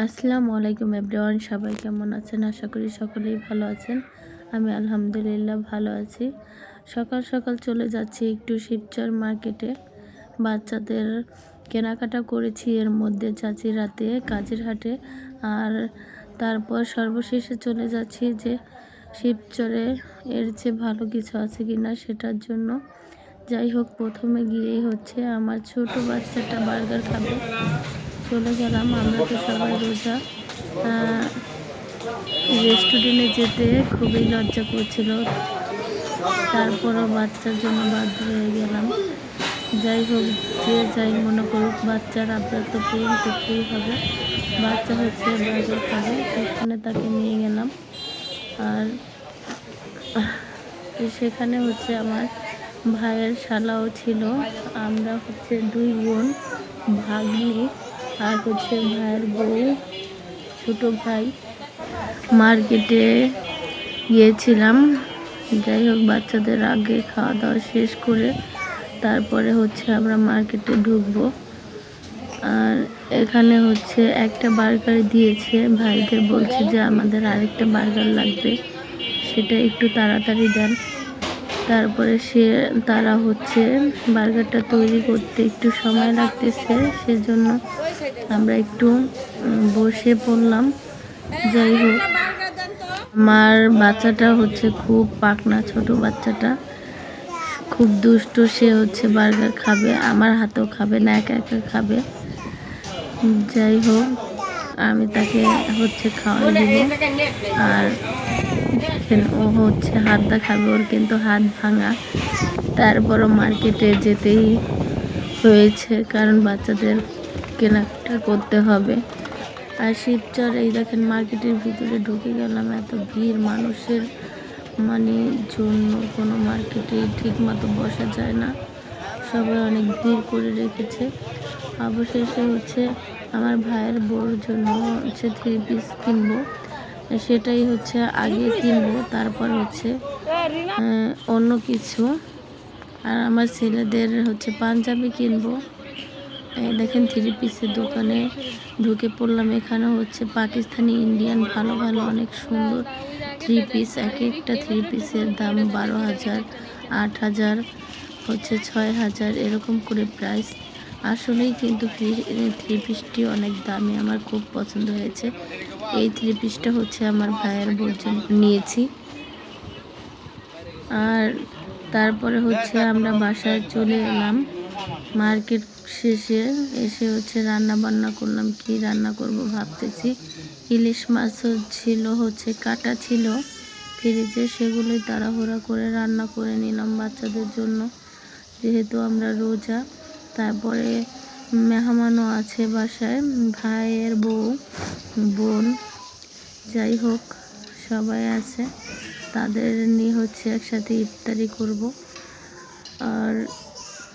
আসসালামু আলাইকুম এভরিওয়ান, সবাই কেমন আছেন? আশা করি সকলেই ভালো আছেন। আমি আলহামদুলিল্লাহ ভালো আছি। সকাল সকাল চলে যাচ্ছি একটু শিবচর মার্কেটে। বাচ্চাদের কেনাকাটা করেছি, এর মধ্যে যাচ্ছি রাতে কাজের হাটে। আর তারপর সর্বশেষে চলে যাচ্ছি যে শিবচরে এর চেয়ে ভালো কিছু আছে কিনা সেটার জন্য। যাই হোক, প্রথমে গিয়েই হচ্ছে আমার ছোট বাচ্চাটা বার্গার খাবে। চলে গেলাম। আমরা তো সবাই রোজা, রেস্টুরেন্টে যেতে খুবই লজ্জা করছিল, তারপরও বাচ্চার জন্য বাধ্য হয়ে গেলাম। যাই হোক, যে যাই মনে করুক, বাচ্চার আবদার তো পূরণ করতেই হবে। বাচ্চা হচ্ছে বার্গার খাবে, সেখানে তাকে নিয়ে গেলাম। আর সেখানে হচ্ছে আমার ভাইয়ের শালাও ছিল। আমরা হচ্ছে 2 বোন, ভাগ্নি আর হচ্ছে ভাইয়ের বউ, ছোট ভাই। মার্কেটে গিয়েছিলাম। যাই হোক, বাচ্চাদের আগে খাওয়া দাওয়া শেষ করে তারপরে হচ্ছে আমরা মার্কেটে ঢুকবো। আর এখানে হচ্ছে একটা বার্গার দিয়েছে, ভাইদের বলছে যে আমাদের আরেকটা বার্গার লাগবে, সেটা একটু তাড়াতাড়ি দেন। তারপরে তারা হচ্ছে বার্গারটা তৈরি করতে একটু সময় লাগতেছে, সেজন্য আমরা একটু বসে পড়লাম। যাই হোক, আমার বাচ্চাটা হচ্ছে খুব পাকনা, ছোট বাচ্চাটা খুব দুষ্ট। সে হচ্ছে বার্গার খাবে, আমার হাতেও খাবে না, একা একা খাবে। যাই হোক, আমি তাকে হচ্ছে খাওয়াই দিব। আর ও হচ্ছে হাতটা খাবে, ওর কিন্তু হাত ভাঙা। তারপরও মার্কেটে যেতেই হয়েছে, কারণ বাচ্চাদের কেনাকাটা করতে হবে। আর শিবচর, এই দেখেন, মার্কেটের ভিতরে ঢুকে গেলাম। এত ভিড় মানুষের, জন্য কোনো মার্কেটে ঠিক মতো বসা যায় না, সবাই অনেক ভিড় করে রেখেছে। অবশেষে হচ্ছে আমার ভাইয়ের বউর জন্য হচ্ছে 3 পিস কিনবো, সেটাই হচ্ছে আগে কিনবো, তারপর হচ্ছে অন্য কিছু। আর আমার ছেলেদের হচ্ছে পাঞ্জাবি কিনবো। এই দেখেন, 3 পিসের দোকানে ঢুকে পড়লাম। এখানে হচ্ছে পাকিস্তানি, ইন্ডিয়ান ভালো ভালো অনেক সুন্দর 3 পিস। এক একটা 3 পিসের দাম 12,000, 8,000, হচ্ছে 6,000, এরকম করে প্রাইস। আসলেই কিন্তু 3 পিসটি অনেক দামি, আমার খুব পছন্দ হয়েছে। এই 3 পিসটা হচ্ছে আমার ভাইয়ের বউর জন্য নিয়েছি। আর তারপরে হচ্ছে আমরা বাসায় চলে এলাম। মার্কেট শেষে এসে হচ্ছে রান্না বান্না করলাম। কি রান্না করব ভাবতেছি। ইলিশ মাছও ছিল, হচ্ছে কাটা ছিল ফ্রিজে, সেগুলোই তাড়াহুড়া করে রান্না করে নিলাম বাচ্চাদের জন্য, যেহেতু আমরা রোজা। তারপরে মেহমানও আছে বাসায়, ভাইয়ের বউ, বোন, যাই হোক সবাই আছে, তাদের নিয়ে হচ্ছে একসাথে ইফতারি করব। আর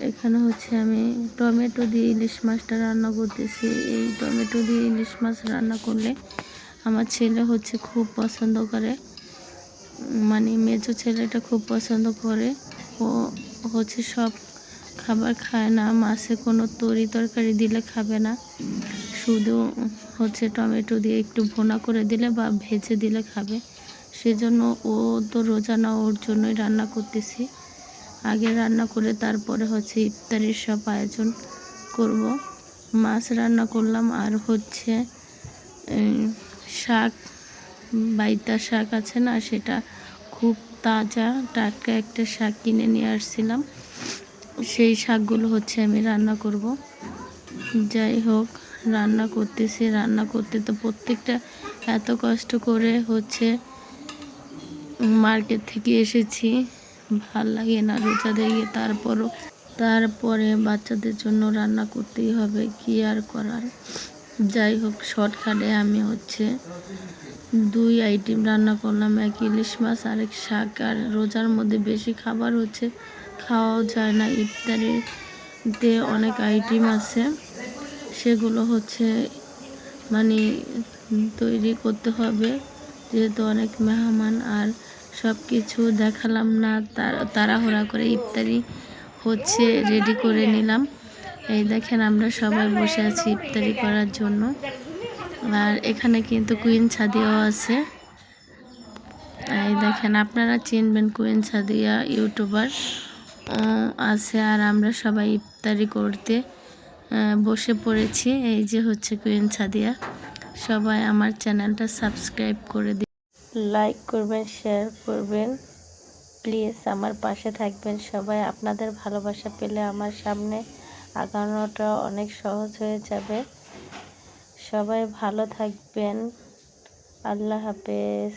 এখানে হচ্ছে আমি টমেটো দিয়ে ইলিশ মাছটা রান্না করতেছি। এই টমেটো দিয়ে ইলিশ মাছ রান্না করলে আমার ছেলে হচ্ছে খুব পছন্দ করে, মেজো ছেলেটা খুব পছন্দ করে। ও হচ্ছে সব খাবার খায় না, মাছে কোনো তরকারি দিলে খাবে না, শুধু হচ্ছে টমেটো দিয়ে একটু ভুনা করে দিলে বা ভেজে দিলে খাবে। সেজন্য ও তো রোজা না, ওর জন্যই রান্না করতেছি। আগে রান্না করে তারপরে হচ্ছে ইফতারির সব আয়োজন করব। মাছ রান্না করলাম, আর হচ্ছে শাক, বাইতা শাক আছে না, সেটা খুব তাজা টাটকা একটা শাক কিনে নিয়ে আসছিলাম, সেই শাকগুলো হচ্ছে আমি রান্না করব। যাই হোক, রান্না করতেছি। রান্না করতে তো প্রত্যেকটা এত কষ্ট করে হচ্ছে মার্কেট থেকে এসেছি, ভাল লাগে না রোজা দিয়ে। তারপরে বাচ্চাদের জন্য রান্না করতেই হবে, কি আর করার। যাই হোক, শর্টকাটে আমি হচ্ছে 2 আইটেম রান্না করলাম, এক ইলিশ মাছ আর এক শাক। আর রোজার মধ্যে বেশি খাবার হচ্ছে খাওয়াও যায় না, ইফতারিতে অনেক আইটেম আছে, সেগুলো হচ্ছে তৈরি করতে হবে, যেহেতু অনেক মেহমান। আর সব কিছু দেখালাম না, তাড়াহুড়া করে ইফতারি হচ্ছে রেডি করে নিলাম। এই দেখেন, আমরা সবাই বসে আছি ইফতারি করার জন্য। আর এখানে কিন্তু কুইন সাদিয়াও আছে। এই দেখেন, আপনারা চিনবেন কুইন সাদিয়া, ইউটিউবার আছে। আর আমরা সবাই ইফতারি করতে বসে পড়েছি। এই যে হচ্ছে কুইন সাদিয়া। সবাই আমার চ্যানেলটা সাবস্ক্রাইব করে দিন, লাইক করবেন, শেয়ার করবেন, প্লিজ আমার পাশে থাকবেন সবাই। আপনাদের ভালোবাসা পেলে আমার সামনে আগানোটা অনেক সহজ হয়ে যাবে। সবাই ভালো থাকবেন। আল্লাহ হাফেজ।